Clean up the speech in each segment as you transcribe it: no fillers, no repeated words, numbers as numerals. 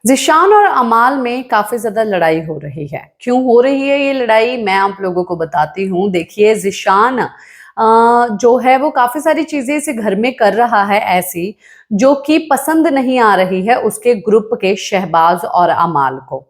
ज़ीशान और अमाल में काफ़ी ज़्यादा लड़ाई हो रही है। क्यों हो रही है ये लड़ाई, मैं आप लोगों को बताती हूँ। देखिए, ज़ीशान जो है वो काफ़ी सारी चीज़ें इसे घर में कर रहा है ऐसी, जो कि पसंद नहीं आ रही है उसके ग्रुप के शहबाज़ और अमाल को।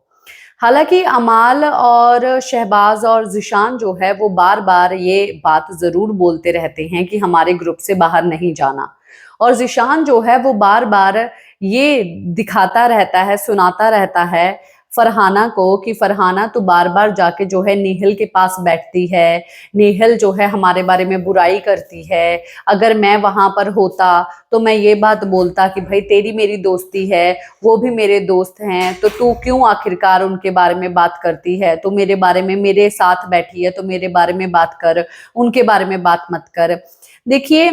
हालाँकि अमाल और शहबाज़ और ज़ीशान जो है वो बार-बार ये बात ज़रूर बोलते रहते हैं कि हमारे ग्रुप से बाहर नहीं जाना। और ज़ीशान जो है वो बार-बार ये दिखाता रहता है, सुनाता रहता है फरहाना को कि फरहाना तू बार-बार जाके जो है नेहल के पास बैठती है, नेहल जो है हमारे बारे में बुराई करती है। अगर मैं वहाँ पर होता तो मैं ये बात बोलता कि भई तेरी मेरी दोस्ती है, वो भी मेरे दोस्त हैं, तो तू क्यों आखिरकार उनके बारे में बात करती है? तू मेरे बारे में मेरे साथ बैठी है तो मेरे बारे में बात कर, उनके बारे में बात मत कर। देखिए,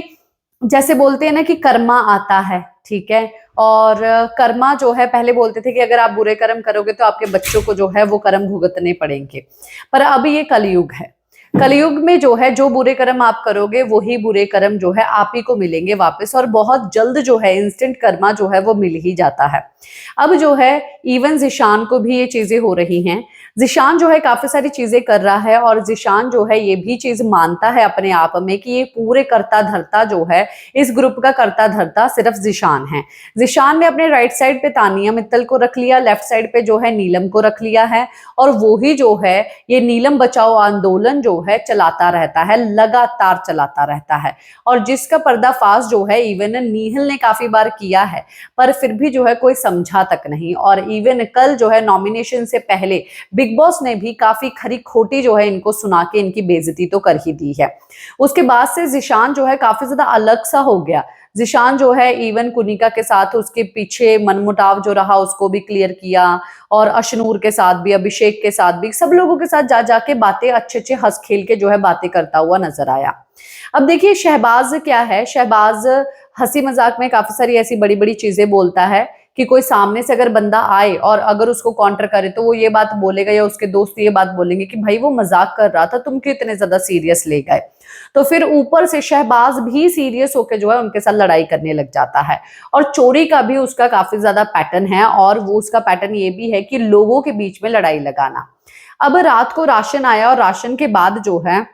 जैसे बोलते हैं ना कि कर्मा आता है, ठीक है? और कर्मा जो है पहले बोलते थे कि अगर आप बुरे कर्म करोगे तो आपके बच्चों को जो है वो कर्म भुगतने पड़ेंगे। पर अब ये कलयुग है। कलयुग में जो है जो बुरे कर्म आप करोगे वही बुरे कर्म जो है आप ही को मिलेंगे वापस, और बहुत जल्द जो है इंस्टेंट कर्मा जो है वो मिल ही जाता है। अब जो है इवन ज़ीशान को भी ये चीज़ें हो रही हैं। ज़ीशान जो है काफ़ी सारी चीज़ें कर रहा है और ज़ीशान जो है ये भी चीज़ मानता है अपने आप में कि ये पूरे कर्ता-धर्ता जो है, इस ग्रुप का कर्ता-धर्ता सिर्फ़ ज़ीशान है। ज़ीशान ने अपने राइट साइड पे तानिया मित्तल को रख लिया, लेफ्ट साइड पे जो है नीलम को रख लिया है, और वो ही जो है ये नीलम बचाओ आंदोलन जो है चलाता रहता है, लगातार चलाता रहता है। और जिसका पर्दाफाश जो है इवन नीहल ने काफ़ी बार किया है, पर फिर भी जो है कोई समझा तक नहीं। और इवन कल जो है नॉमिनेशन से पहले बिग बॉस ने भी काफ़ी खरी खोटी जो है इनको सुना के इनकी बेइज्जती तो कर ही दी है। उसके बाद से ज़ीशान जो है काफ़ी ज़्यादा अलग-सा हो गया। ज़ीशान जो है इवन कुनिका के साथ उसके पीछे मनमुटाव जो रहा उसको भी क्लियर किया, और अशनूर के साथ भी, अभिषेक के साथ भी, सब लोगों के साथ जा जाके बातें अच्छे-अच्छे हँस-खेल के जो है बातें करता हुआ नज़र आया। अब देखिए शहबाज़ क्या है, शहबाज़ हँसी-मज़ाक में काफ़ी सारी ऐसी बड़ी-बड़ी चीज़ें बोलता है कि कोई सामने से अगर बंदा आए और अगर उसको काउंटर करे तो वो ये बात बोलेगा या उसके दोस्त ये बात बोलेंगे कि भाई वो मज़ाक कर रहा था, तुम क्यों इतने ज़्यादा सीरियस ले गए? तो फिर ऊपर से शहबाज़ भी सीरियस होके जो है उनके साथ लड़ाई करने लग जाता है। और चोरी का भी उसका काफ़ी ज़्यादा पैटर्न है, और वो उसका पैटर्न ये भी है कि लोगों के बीच में लड़ाई लगाना। अब रात को राशन आया और राशन के बाद जो है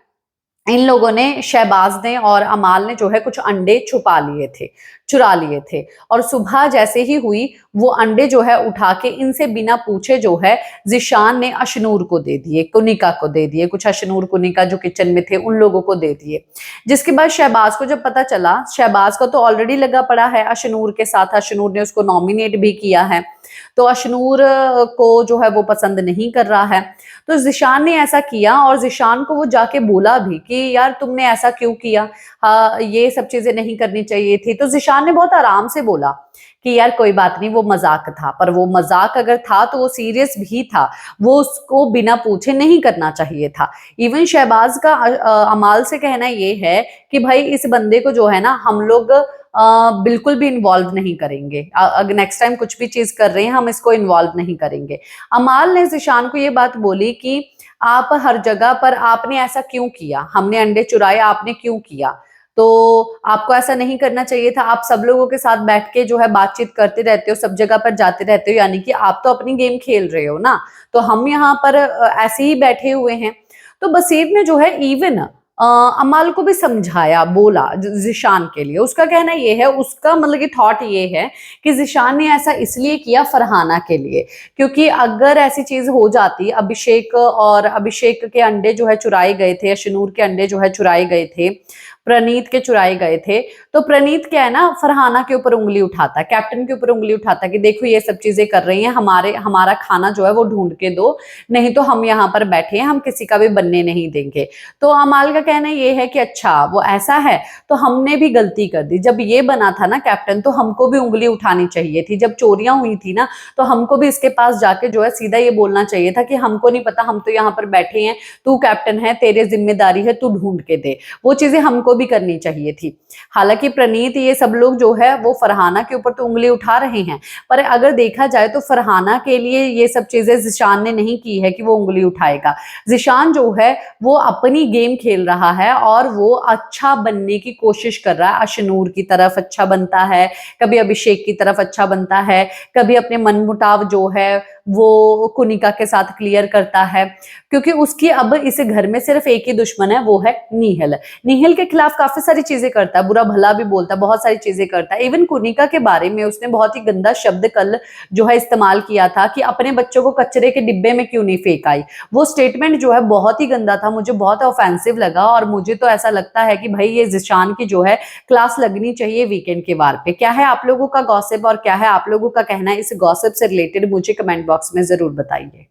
इन लोगों ने, शहबाज ने और अमाल ने जो है कुछ अंडे छुपा लिए थे, चुरा लिए थे, और सुबह जैसे ही हुई वो अंडे जो है उठा के इनसे बिना पूछे जो है ज़ीशान ने अशनूर को दे दिए, कुनिका को दे दिए, कुछ अशनूर कुनिका जो किचन में थे उन लोगों को दे दिए। जिसके बाद शहबाज को जब पता चला, शहबाज का तो ऑलरेडी लगा पड़ा है अशनूर के साथ, अशनूर ने उसको नॉमिनेट भी किया है, तो अशनूर को जो है वो पसंद नहीं कर रहा है। तो ज़ीशान ने ऐसा किया और ज़ीशान को वो जाके बोला भी कि यार तुमने ऐसा क्यों किया? हाँ, ये सब चीज़ें नहीं करनी चाहिए थी। तो ज़ीशान ने बहुत आराम से बोला कि यार कोई बात नहीं, वो मज़ाक था, पर वो मज़ाक अगर था तो वो सीरियस भी था। वो उसको बिना पूछे नहीं करना चाहिए था। इवन शहबाज़ का अमाल से कहना ये है कि भाई इस बंदे को जो है ना हम लोग बिल्कुल भी इन्वॉल्व नहीं करेंगे। अगर नेक्स्ट टाइम कुछ भी चीज़ कर रहे हैं हम इसको इन्वॉल्व नहीं करेंगे। अमाल ने ज़ीशान को ये बात बोली कि आप हर जगह पर आपने ऐसा क्यों किया? हमने अंडे चुराए, आपने क्यों किया? तो आपको ऐसा नहीं करना चाहिए था। आप सब लोगों के साथ बैठ के जो है बातचीत करते रहते हो, सब जगह पर जाते रहते हो, यानी कि आप तो अपनी गेम खेल रहे हो ना, तो हम यहाँ पर ऐसे ही बैठे हुए हैं। तो बसीर ने जो है इवन अमाल को भी समझाया, बोला ज़ीशान के लिए। उसका कहना ये है, उसका मतलब कि थॉट ये है कि ज़ीशान ने ऐसा इसलिए किया फरहाना के लिए, क्योंकि अगर ऐसी चीज़ हो जाती, अभिषेक के अंडे जो है चुराए गए थे, अशनूर के अंडे जो है चुराए गए थे, प्रणीत के चुराए गए थे, तो प्रणीत क्या है ना फरहाना के ऊपर उंगली उठाता, कैप्टन के ऊपर उंगली उठाता कि देखो ये सब चीजें कर रही हैं, हमारा खाना जो है वो ढूंढ के दो, नहीं तो हम यहाँ पर बैठे हैं, हम किसी का भी बनने नहीं देंगे। तो अमाल का कहना ये है कि अच्छा वो ऐसा है, तो हमने भी गलती कर दी। जब ये बना था ना कैप्टन, तो हमको भी उंगली उठानी चाहिए थी। जब चोरियां हुई थी ना, तो हमको भी इसके पास जाके जो है सीधा ये बोलना चाहिए था कि हमको नहीं पता, हम तो यहाँ पर बैठे हैं, तू कैप्टन है, तेरे जिम्मेदारी है, तू ढूंढ के दे। वो चीजें हमको भी करनी चाहिए थी। हालांकि प्रणीत ये सब लोग जो है वो फरहाना के ऊपर तो उंगली उठा रहे हैं, पर अगर देखा जाए तो फरहाना के लिए ये सब चीजें ज़िशान ने नहीं की है कि वो उंगली उठाएगा। ज़िशान जो है वो अपनी गेम खेल रहा है और वो अच्छा बनने की कोशिश कर रहा है, अशनूर की तरफ अच्छा बनता है, कभी अभिषेक की तरफ अच्छा बनता है, कभी अपने मनमुटाव जो है वो कुनिका के साथ क्लियर करता है, क्योंकि उसकी अब इस घर में सिर्फ एक ही दुश्मन है, वो है नीहल। नीहल के खिलाफ काफी सारी चीजें करता है, बुरा भला भी बोलता है, बहुत सारी चीजें करता है। इवन कुनिका के बारे में उसने बहुत ही गंदा शब्द कल जो है इस्तेमाल किया था कि अपने बच्चों को कचरे के डिब्बे में क्यों नहीं फेंक आई। वो स्टेटमेंट जो है बहुत ही गंदा था, मुझे बहुत ऑफेंसिव लगा और मुझे तो ऐसा लगता है कि भाई ये ज़िशान की जो है क्लास लगनी चाहिए वीकेंड के वार पे। क्या है आप लोगों का गॉसिप और क्या है आप लोगों का कहना है इस गॉसिप से रिलेटेड, मुझे कमेंट बॉक्स में जरूर बताइए।